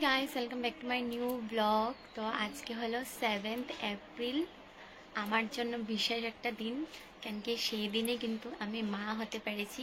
Guys, welcome back to my new blog. তো আজকে হলো 7th এপ্রিল। আমার জন্য বিশেষ একটা দিন, কেন কি সেই দিনে কিন্তু আমি মা হতে পেরেছি।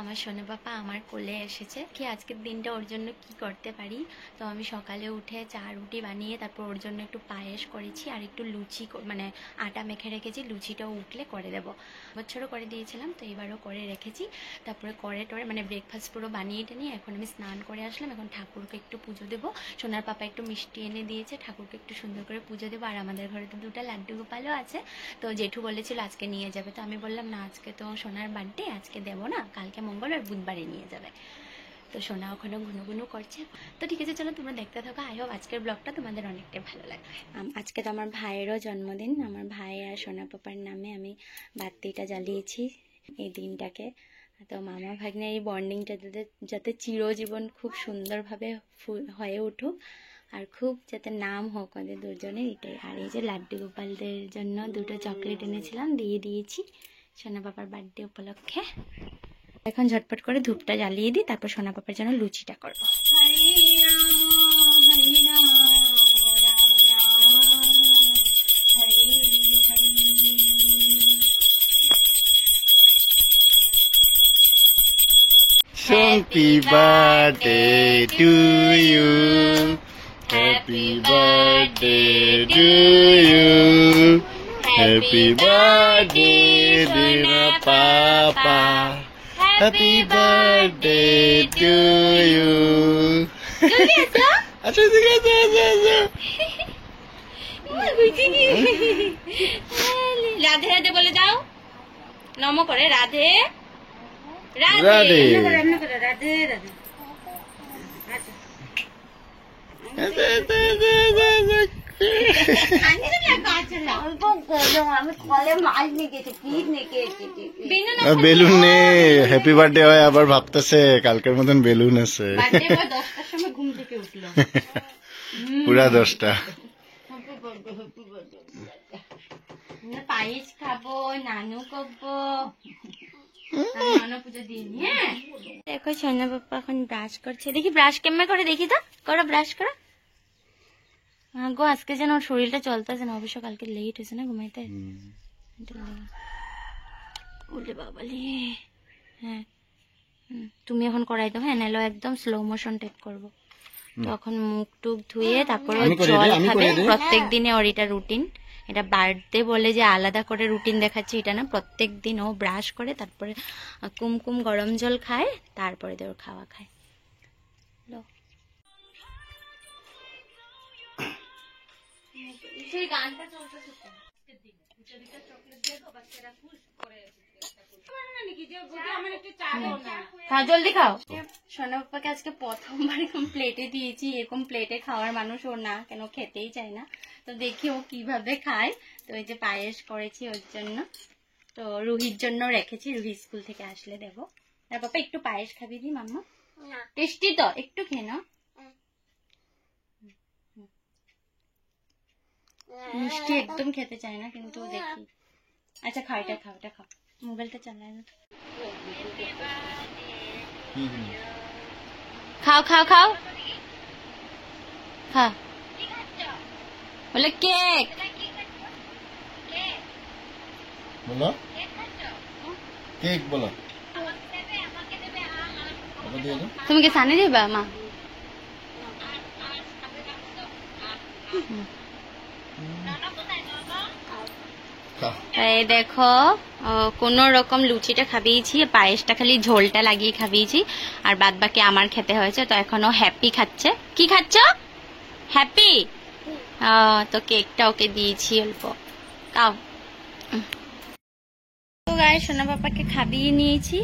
আমার সোনা বাবা আমার কোলে এসেছে। কি আজকের দিনটা ওর জন্য কি করতে পারি। তো আমি সকালে উঠে চা রুটি বানিয়ে তারপর ওর জন্য একটু পায়েস করেছি আর একটু লুচি মানে আটা মেখে রেখেছি। লুচিটাও উঠলে করে দেবো, বছরও করে দিয়েছিলাম, তো এবারও করে রেখেছি। তারপরে করে টরে মানে ব্রেকফাস্ট পুরো বানিয়ে টেনিয়ে এখন আমি স্নান করে আসলাম। এখন ঠাকুরকে একটু পুজো দেবো। সোনার পাপা একটু মিষ্টি এনে দিয়েছে, ঠাকুরকে একটু সুন্দর করে পুজো দেবো। আর আমাদের ঘরে তো 2টা লাড্ডু গোপালও আছে। তো জেঠু বলেছিল আজকে নিয়ে যাবে, তো আমি বললাম না, আজকে তো সোনার বার্থডে, আজকে দেবো না, কালকে মঙ্গলবার বুধবারে নিয়ে যাবে। তো সোনা ওখানে ঘুনুঘুনু করছে। তো ঠিক আছে, চলো তোমরা দেখতে থাকো। আই হোপ আজকের ব্লগটা তোমাদের অনেকটাই ভালো লাগবে। আজকে তো আমার ভাইয়েরও জন্মদিন। আমার ভাই আর সোনা পাপার নামে আমি বাতিটা জ্বালিয়েছি এই দিনটাকে। তো মামা ভাগ্নে এই বন্ডিংটা যাতে চিরজীবন খুব সুন্দরভাবে হয়ে উঠুক আর খুব যাতে নাম হোক ওদের দুজনের, এটাই। আর এই যে লাড্ডু গোপালদের জন্য 2টো চকলেট এনেছিলাম, দিয়ে দিয়েছি সোনা পাপার বার্থডে উপলক্ষে। এখন ঝটপট করে ধূপটা জ্বালিয়ে দিই, তারপর সোনা পাপার জন্য লুচিটা করবো। Happy birthday to you. Happy birthday to you. Happy birthday dear Papa. Happy birthday to you. আচ্ছা ঠিক আছে, রাধে রাধে বলে যাও, নম করে রাধে রাধে। বেলুন নেই, হ্যাপি বার্থডে হয় আবার ভাবতেছে কালকের মতন বেলুন আছে। 10টার সময় ঘুম থেকে উঠলো, পুরা 10টা। পায়েস খাবো, নানু করবো, পুজো দিয়ে নিয়ে। দেখো সোনা বাপ্পা এখন ব্রাশ করছে, দেখি ব্রাশ কেমন করে, দেখি তো করো, ব্রাশ করো। হ্যাঁ গো, আজকে যেন ওর শরীরটা চলতেছে না, অবশ্য কালকে লেট হয়েছে না ঘুমাইতে। ওলে বাবালি, হ্যাঁ তুমি এখন করাই দাও, হ্যাঁ নাহলে একদম স্লো মোশন টেপ করবো। তখন মুখ টুক ধুয়ে তারপরে জল খাবে প্রত্যেক দিনে। ওর এটা রুটিন, এটা বার্থডে বলে যে আলাদা করে রুটিন দেখাচ্ছি এটা না, প্রত্যেক দিন ও ব্রাশ করে তারপরে কুমকুম গরম জল খায়, তারপরে ওর খাওয়া খায়। সেই গানটা চলতে জলদি খাও। সোনা পাপাকে আজকে প্রথমবার এরকম প্লেটে দিয়েছি, এরকম প্লেটে খাওয়ার মানুষ ও না, কেন খেতেই চায় না। তো দেখি ও কিভাবে খায়। তো এই যে পায়েস করেছি ওর জন্য, তো রুহির জন্য রেখেছি, রুহি স্কুল থেকে আসলে দেবো। আর পাপা একটু পায়েস খাবি দি মাম্মা, টেস্টি তো, একটু খেয়ে নাও। মিষ্টি একদম খেতে চায় না কিন্তু দেখি। আচ্ছা খাও, এটা খাও, এটা খাও, মোবাইলটা চালায় না। খাও খাও খাও, খা বলে কেক। বলো কেক, বলো তুমি কি সানি দিবা মা? এই দেখো, কোন রকম লুচিটা খাবিয়েছি, পায়েসটা খালি ঝোলটা লাগিয়ে খাবিয়েছি, আর বাদ বাকি আমার খেতে হয়েছে। তো এখনো হ্যাপি খাচ্ছে। কি খাচ্ছ? হ্যাপি। তো কেকটা ওকে দিয়েছি অল্প, খাও। তো গায়ে সোনা বাবাকে খাবিয়ে নিয়েছি।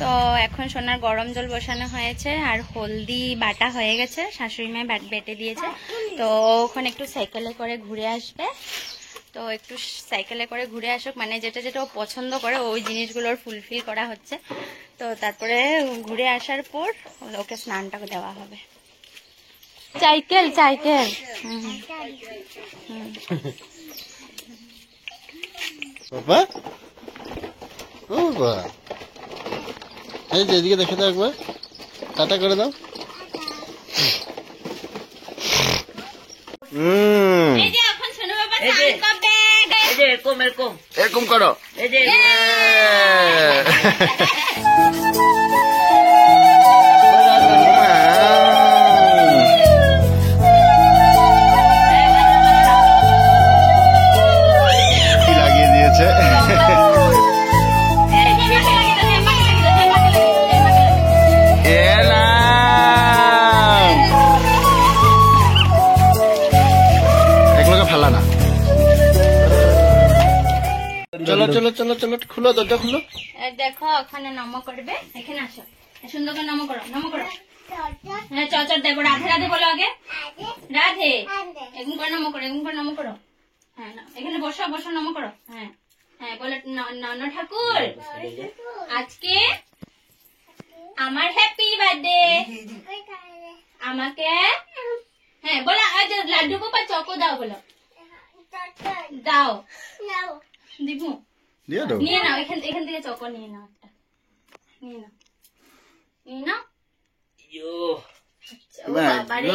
তো এখন সোনার গরম জল বসানো হয়েছে আর হলদি বাটা হয়ে গেছে, শাশুড়ি মায় বেটে দিয়েছে। তো ওখানে একটু সাইকেলে করে ঘুরে আসবে। তো একটু সাইকেলে করে ঘুরে আসুক, মানে যেটা যেটা ও পছন্দ করে ওই জিনিসগুলোর ফুলফিল করা হচ্ছে। তো তারপরে ঘুরে আসার পর ওকে স্নানটা দেওয়া হবে। সাইকেল সাইকেল বাবা, ও বাবা, এই যে এদিকে দেখে দাও একবার, টাটা করে দাও। এই যে এখন সোনা বাবা স্নান করবে। এই যে এরকম এরকম এরকম করো। এই যে লাগিয়ে দিয়েছে। এগুলোকে ফেলা না। চলো চলো চলো চলো, খুলো দরজা খুলো। দেখো ওখানে নম করবে, এখানে আসো, সুন্দর করে নম করো, নম করো। হ্যাঁ চর দেখো, রাধে রাধে বলো আগে, রাধে। এরকম করে নম করো, এরকম করে নম করো। হ্যাঁ এখানে বসো বসো, নম করো। হ্যাঁ হ্যাঁ বলো, নন ঠাকুর আজকে আমার হ্যাপি বার্থডে। আমাকে হ্যাঁ বলো, লাড্ডু গোপাল চকো দাও, বলো দাও, দিব দিয়ে দাও। নিয়ে নাও, এখান থেকে চকো নিয়ে নাও, একটা নিয়ে নাও, নিয়ে নাও। বাবারে,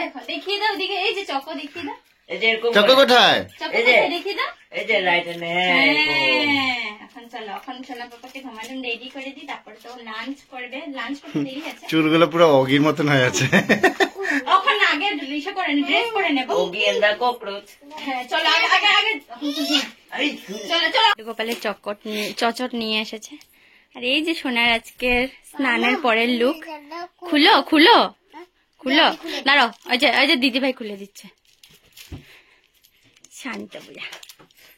দেখো দেখিয়ে দাও দিকে, এই যে চকো দেখিয়ে দাও। এই যে এরকম চকো কোথায়? চকো এই যে। কোথায় দেখিয়ে দাও। এই যে লাইট এনে এখন চলো, এখন সোনা পাপাকে ঘুমানো রেডি করে দিই, তারপরে তো লাঞ্চ করবে। লাঞ্চ করতে দেরি আছে, চুলগুলো পুরো অগির মতন হয়ে আছে। ওখান আগে ইসে করে ড্রেস করে নেবো। Oggy and the cockroach. হ্যাঁ চলো আগে আগে আগে চলো চলো। গোপালের চচট নিয়ে এসেছে। আর এই যে সোনার আজকের স্নানের পরের লুক। খুলো খুলো খুলো, দাঁড়াও, ওই যে দিদি ভাই খুলে দিচ্ছে। শান্ত বুঝা।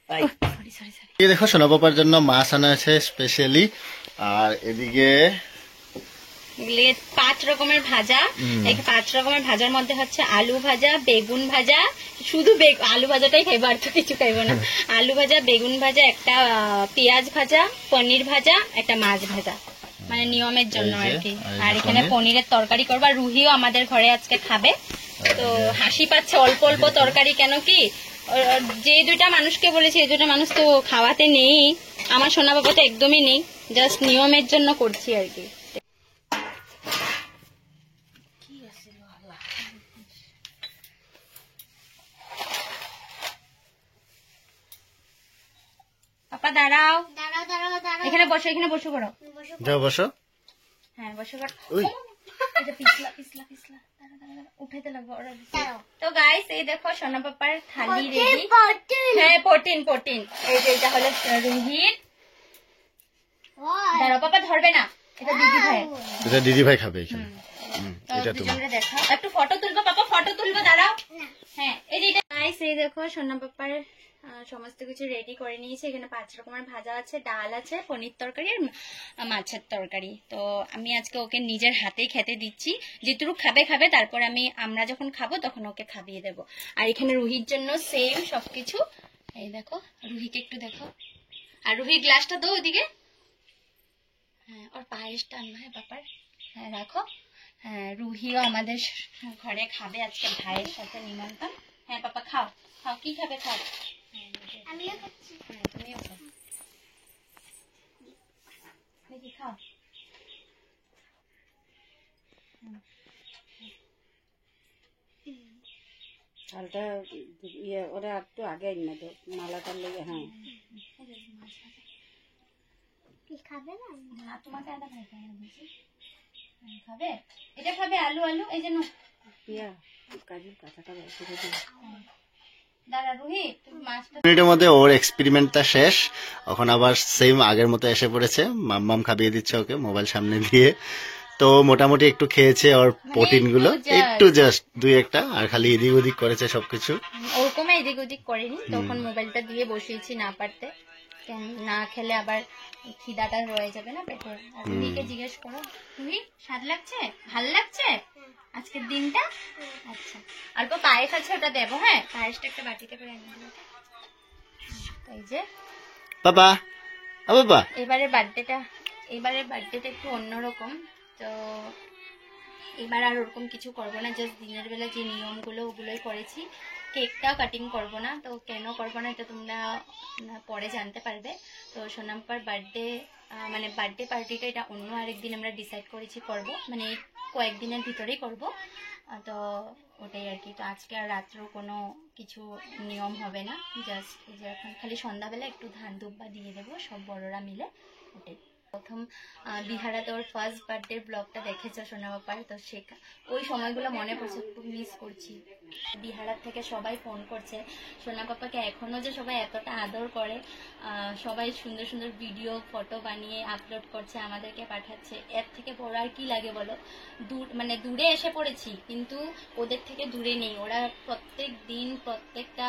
Sorry sorry sorry. এই দেখো সোনা পাপার জন্য মাছ আনা আছে স্পেশালি। আর এদিকে 5 রকমের ভাজা। এই 5 রকমের ভাজার মধ্যে হচ্ছে আলু ভাজা, বেগুন ভাজা, শুধু আলু ভাজাটাই খাইবো, আর তো কিছু খাইবো না। আলু ভাজা, বেগুন ভাজা, একটা পেঁয়াজ ভাজা, পনির ভাজা, একটা মাছ ভাজা, মানে নিয়মের জন্য আর কি। আর এখানে পনিরের তরকারি করবো। আর রুহিও আমাদের ঘরে আজকে খাবে। তো হাসি পাচ্ছে, অল্প অল্প তরকারি, কেন কি যে 2টা মানুষকে বলেছি, এই 2টা মানুষ তো খাওয়াতে নেই। আমার সোনা বাবা তো একদমই নেই, জাস্ট নিয়মের জন্য করছি আর কি। পাপা দাঁড়াও, এখানে বসো, এখানে বসে পড়ো। যাও বসো। হ্যাঁ বসে পড়ো। ওই পিছলা পিছলা পিছলা, উঠাইতে লাগবে ওরা। তো গাইস এই দেখো সোনা পাপার থালি রেডি। হ্যাঁ 14। এই যে এটা হলো রুহির। দাঁড়াও পাপা, ধরবে না, এটা দিদি ভাই। এটা দিদি ভাই খাবে এখানে। এটা তুমি দুজনে দেখাও, একটু ফটো তুলবো পাপা, ফটো তুলবো, দাঁড়াও। হ্যাঁ এই যে এটা গাইস এই দেখো সোনা পাপার সমস্ত কিছু রেডি করে নিয়েছি। এখানে 5 রকমের ভাজা আছে, ডাল আছে, পনির তরকারি আর মাছের তরকারি। তো আমি আজকে ওকে নিজের হাতেই খেতে দিচ্ছি, যেটুকু খাবে, তারপর আমরা যখন খাবো তখন ওকে খাইয়ে দেবো। আর এখানে রুহির জন্য সেম সবকিছু। এই দেখো রুহিকে একটু দেখো, আর রুহির গ্লাসটা দাও ওইদিকে। হ্যাঁ ওর পায়েসটা আনবো, হ্যাঁ পাপার। হ্যাঁ রাখো। হ্যাঁ রুহিও আমাদের ঘরে খাবে আজকে, ভাইয়ের সাথে নিমন্ত্রণ। হ্যাঁ পাপা খাও খাও, কি খাবে খাও। আমিও খাচ্ছি। হ্যাঁ তুমিও খাও, দেখি খাও। চালটা ইয়ে ওরা একটু আগে না তো মালাটার লেগে। হ্যাঁ খাবে না, তোমাকে আদা খাইতে হবে বেশি। খাবে, এটা খাবে, আলু আলু, এই জন্য পিয়া কাজুর কাঁচাটা বের করে দিই। দাঁড়া রুহি, তুমি মাছটা। মিনিটের মধ্যে ওর এক্সপেরিমেন্টটা শেষ। এখন আবার সেম আগের মতো এসে পড়েছে, মাম্মাম খাইয়ে দিচ্ছে ওকে মোবাইল সামনে দিয়ে। তো মোটামুটি একটু খেয়েছে ওর প্রোটিন গুলো, একটু জাস্ট 2-1টা, আর খালি এদিক ওদিক করেছে সবকিছু। ওরকম এদিক ওদিক করেনি, তখন মোবাইলটা দিয়ে বসিয়েছি না পারতে, না খেলে আবার খিদাটা রয়ে যাবে না পেটে। আর রুহিকে জিজ্ঞেস করো, রুহি স্বাদ লাগছে, ভাল লাগছে আজকের দিনটা? আচ্ছা অল্প পায়েস আছে, ওটা দেবো। হ্যাঁ পায়েসটা একটা বাটিতে করে এনে দেবো। এই যে বাবা বাবা, এবারের বার্থডেটা একটু অন্যরকম। তো এবার আর ওরকম কিছু করবো না, জাস্ট দিনের বেলা যে নিয়মগুলো ওগুলোই করেছি। কেকটাও কাটিং করবো না, তো কেন করবো না এটা তোমরা পরে জানতে পারবে। তো সোনাম্পার বার্থডে মানে বার্থডে পার্টিটা এটা অন্য আরেকদিন আমরা ডিসাইড করেছি করবো, মানে কয়েকদিনের ভিতরেই করব। তো ওটাই আর কি। তো আজকে আর রাত্রেও কোনো কিছু নিয়ম হবে না, জাস্ট এই যে এখন খালি সন্ধ্যাবেলা একটু ধান দুব্বা দিয়ে দেবো সব বড়রা মিলে, ওটাই। প্রথম বিহারা তোর ফার্স্ট বার্থডে ব্লগটা দেখেছো সোনা বাবার, তো শেখা ওই সময়গুলো মনে পড়ছে, খুব মিস করছি। বিহারার থেকে সবাই ফোন করছে সোনা পাপাকে, এখনো যে সবাই এতটা আদর করে, সবাই সুন্দর সুন্দর ভিডিও ফটো বানিয়ে আপলোড করছে, আমাদেরকে পাঠাচ্ছে। এর থেকে বড় আর কি লাগে বলো? মানে দূরে এসে পড়েছি কিন্তু ওদের থেকে দূরে নেই। ওরা প্রত্যেক দিন প্রত্যেকটা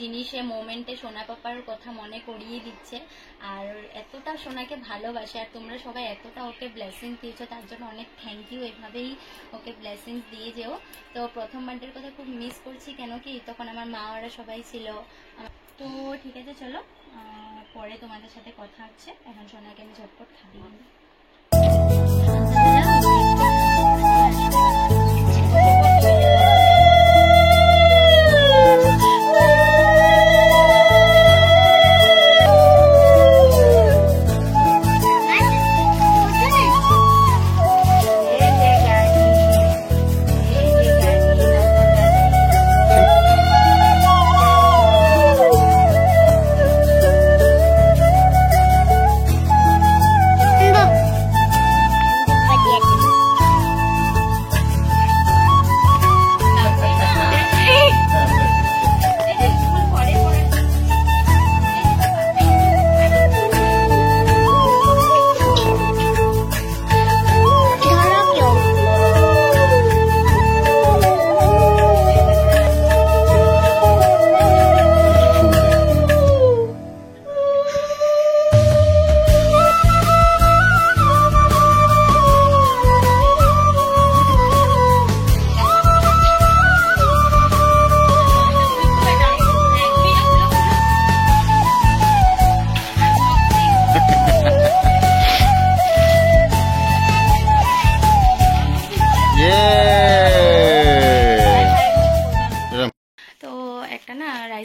জিনিসে মোমেন্টে সোনা পাপার কথা মনে করিয়ে দিচ্ছে, আর এতটা সোনাকে ভালোবাসে। আর তোমরা সবাই এতটা ওকে ব্লেসিংস দিয়েছো, তার জন্য অনেক থ্যাংক ইউ। এভাবেই ওকে ব্লেসিংস দিয়ে যেও। তো প্রথম বার্থডের কথা খুব মিস করছি, কেন কি তখন আমার মা ওরা সবাই ছিল। তো ঠিক আছে, চলো পরে তোমাদের সাথে কথা হচ্ছে। এখন সোনাকে আমি ঝটপট খাইয়ে নিই।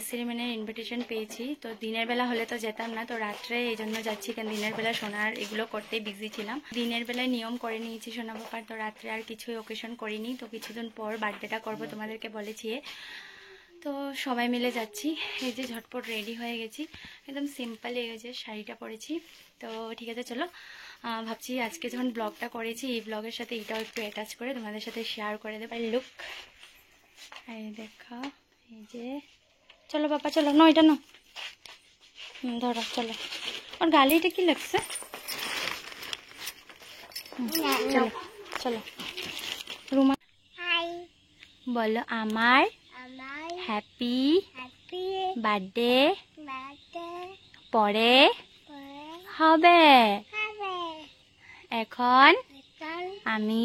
সেরিমনির ইনভিটেশন পেয়েছি, তো দিনের বেলা হলে তো যেতাম না, তো রাত্রে এই জন্য যাচ্ছি, কারণ দিনের বেলা সোনার এগুলো করতে বিজি ছিলাম। দিনের বেলায় নিয়ম করে নিয়েছি সোনা বাবার, তো রাত্রে আর কিছুই ওকেশন করিনি। তো কিছুদিন পর বার্থডেটা করবো, তোমাদেরকে বলেছি। তো সবাই মিলে যাচ্ছি। এই যে ঝটপট রেডি হয়ে গেছি, একদম সিম্পল। এই যে শাড়িটা পরেছি। তো ঠিক আছে, চলো। ভাবছি আজকে যখন ব্লগটা করেছি, এই ব্লগের সাথে এটাও একটু অ্যাটাচ করে তোমাদের সাথে শেয়ার করে দেবো। লুক, এই দেখো, এই যে। চলো বাবা, চলো। না এটা না, ধরো, চলো। ওর গালিটা কি লাগছে? চলো চলো। রুমা বলো, আমার হ্যাপি বার্থডে পরে হবে। এখন আমি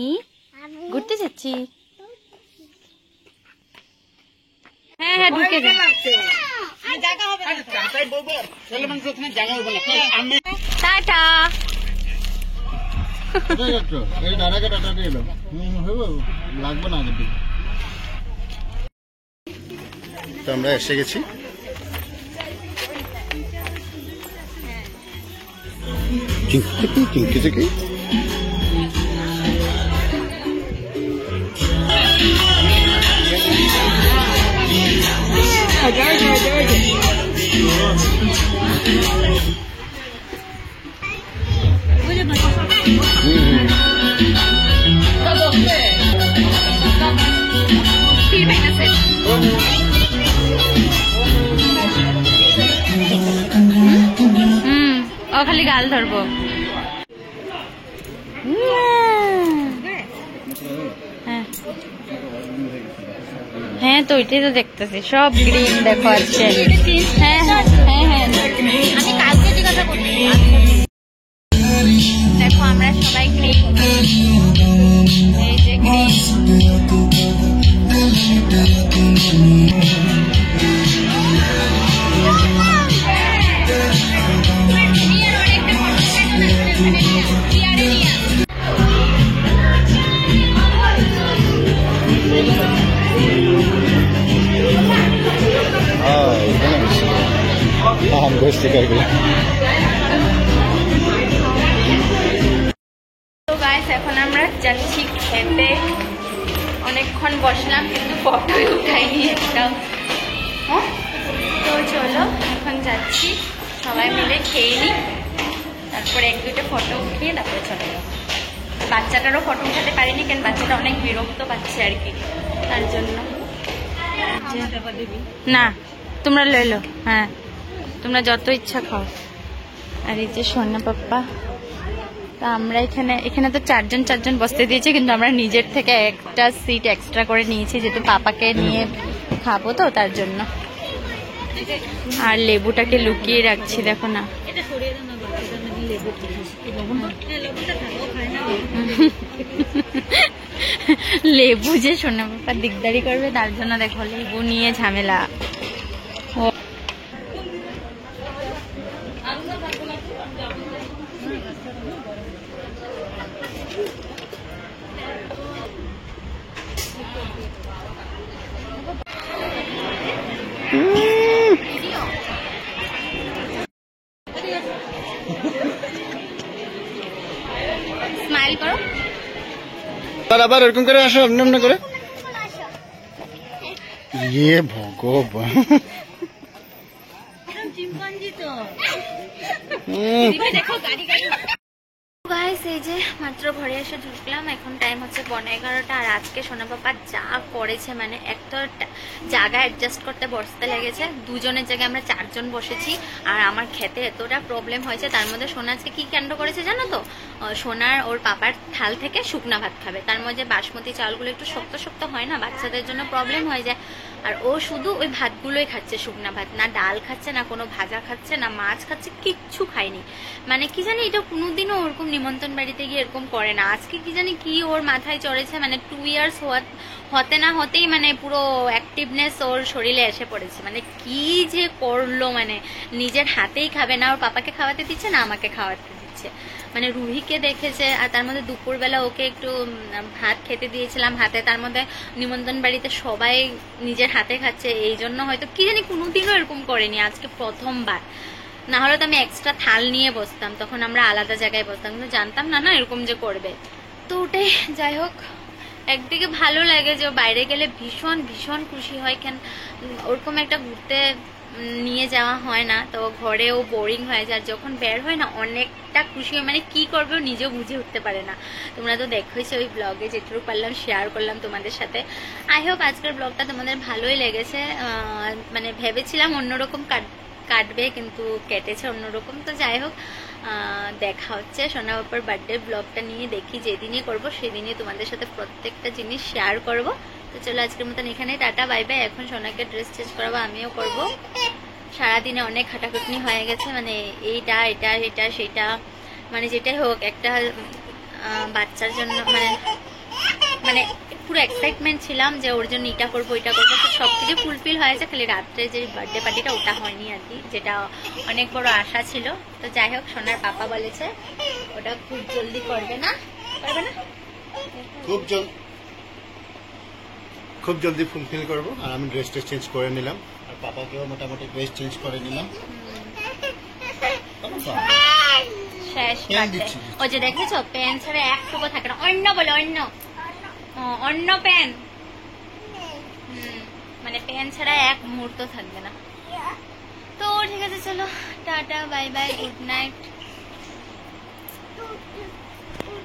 ঘুরতে যাচ্ছি। হ্যাঁ হ্যাঁ, ঢুকে যা। টাটা। তো আমরা এসে গেছি। ও খালি গাল ধরবো। হ্যাঁ, তো ওইটাই তো দেখতেছি, সব গ্রিন দেখো আজকে। হ্যাঁ হ্যাঁ হ্যাঁ হ্যাঁ, আমি কালকে জিজ্ঞাসা করছি। দেখো আমরা সবাই গ্রিন, এই যে গ্রিন। তো গাইস, এখন আমরা যাচ্ছি খেতে। অনেকক্ষণ বসলাম কিন্তু ফটোই উঠাইনি একটাও। তো চলো এখন যাচ্ছি, সবাই মিলে খেয়ে নিই, তারপরে এক দুটো ফটো উঠিয়ে তারপরে চলে যাবো। বাচ্চাটারও ফটো উঠাতে পারিনি, কারণ বাচ্চাটা অনেক বিরক্ত পাচ্ছে আর কি, তার জন্য। না তোমরা লই লো, হ্যাঁ তোমরা যত ইচ্ছা খাও। আর এই যে সোনা পাপ্পা, তা আমরা এখানে তো চারজন বসতে দিয়েছে, কিন্তু আমরা নিজের থেকে একটা সিট এক্সট্রা করে নিয়েছি, যেহেতু পাপাকে নিয়ে খাবো তো তার জন্য। আর লেবুটাকে লুকিয়ে রাখছি, দেখো না। লেবু যে সোনা পাপা দিকদারি করবে, তার জন্য দেখো লেবু নিয়ে ঝামেলা। স্মাইল করো। আবার ওরকম করে আসো, অন্য করে। ইয়ে ভগবান, গাইস এই যে মাত্র ঘরে এসে ঢুকলাম, এখন টাইম হচ্ছে 11:15। আর আজকে সোনা পাপা যা করেছে, মানে একটা জায়গা অ্যাডজাস্ট করতে বসতে লেগেছে। দুজনের জায়গায় আমরা 4 জন বসেছি। আর আমার খেতে এতটা প্রবলেম হয়েছে, তার মধ্যে সোনা আজকে কি কাণ্ড করেছে জানো তো? সোনার ওর পাপার থাল থেকে শুকনা ভাত খাবে, তার মধ্যে বাসমতি চালগুলো একটু শক্ত শক্ত হয় না, বাচ্চাদের জন্য প্রবলেম হয়ে যায়। আর ও শুধু ওই ভাতগুলোই খাচ্ছে, শুকনা ভাত, না ডাল খাচ্ছে, না কোনো ভাজা খাচ্ছে, না মাছ খাচ্ছে, কিচ্ছু খায়নি। মানে কি জানি, এটা কোনোদিনও ওরকম নিমন্ত্রণ বাড়িতে গিয়ে এরকম করে না। আজকে কি জানি কি ওর মাথায় চড়েছে, মানে 2 ইয়ার্স হতে না হতেই মানে পুরো অ্যাক্টিভনেস ওর শরীরে এসে পড়েছে। মানে কি যে করলো, মানে নিজের হাতেই খাবে না, ওর পাপাকে খাওয়াতে দিচ্ছে না আমাকে খাওয়াতে দিচ্ছে। মানে রুহিকে দেখেছে, আর তার মধ্যে দুপুরবেলা ওকে একটু ভাত খেতে দিয়েছিলাম হাতে, তার মধ্যে নিমন্ত্রণ বাড়িতে সবাই নিজের হাতে খাচ্ছে, এই জন্য হয়তো কি জানি কোনোদিনও এরকম করেনি, আজকে প্রথমবার। না হলে তো আমি এক্সট্রা থাল নিয়ে বসতাম, তখন আমরা আলাদা জায়গায় বসতাম, কিন্তু জানতাম না এরকম যে করবে। তো ওটাই, যাই হোক একদিকে ভালো লাগে যে বাইরে গেলে ভীষণ ভীষণ খুশি হয়, কেন ওরকম একটা ঘুরতে নিয়ে যাওয়া হয় না, তো ঘরেও বোরিং হয়ে যায়। যখন বের হয় না অনেকটা খুশি হয়, মানে কি করবে ও নিজেও বুঝে উঠতে পারে না। তোমরা তো দেখোইছো ওই ব্লগে, যেটুকু পারলাম শেয়ার করলাম তোমাদের সাথে। আই হোপ আজকের ব্লগটা তোমাদের ভালোই লেগেছে। মানে ভেবেছিলাম অন্যরকম কাটবে, কিন্তু কেটেছে অন্যরকম। তো যাই হোক, দেখা হচ্ছে সোনা বাবার বার্থডে ব্লগটা নিয়ে, দেখি যেদিনই করবো সেদিনই তোমাদের সাথে প্রত্যেকটা জিনিস শেয়ার করব। তো চলো আজকের মতন এখানে টাটা, বাই বাই। এখন সোনাকে ড্রেস চেঞ্জ করাবো, আমিও করব। সারাদিনে অনেক খাটাখাটনি হয়ে গেছে, মানে এইটা এটা এটা সেটা, মানে যেটাই হোক একটা বাচ্চার জন্য মানে পুরো এক্সাইটমেন্ট ছিলাম যে ওর জন্য এটা করবো ওইটা করবো, তো সব কিছু ফুলফিল হয়েছে, খালি রাত্রে যে বার্থডে পার্টিটা ওটা হয়নি আর কি, যেটা অনেক বড় আশা ছিল। তো যাই হোক, সোনার পাপা বলেছে ওটা খুব জলদি করবে না, খুব জলদি ফুলফিল করবো। আর আমি ড্রেসটা চেঞ্জ করে নিলাম, আর পাপাকেও মোটামুটি ড্রেস চেঞ্জ করে নিলাম। শেষ ও যে দেখেছো প্যান ছাড়া একটুকু থাকে না, অন্য বলে অন্য প্যান, মানে প্যান ছাড়া এক মুহূর্ত থাকবে না। তো ঠিক আছে, চলো tata, bye bye, good night.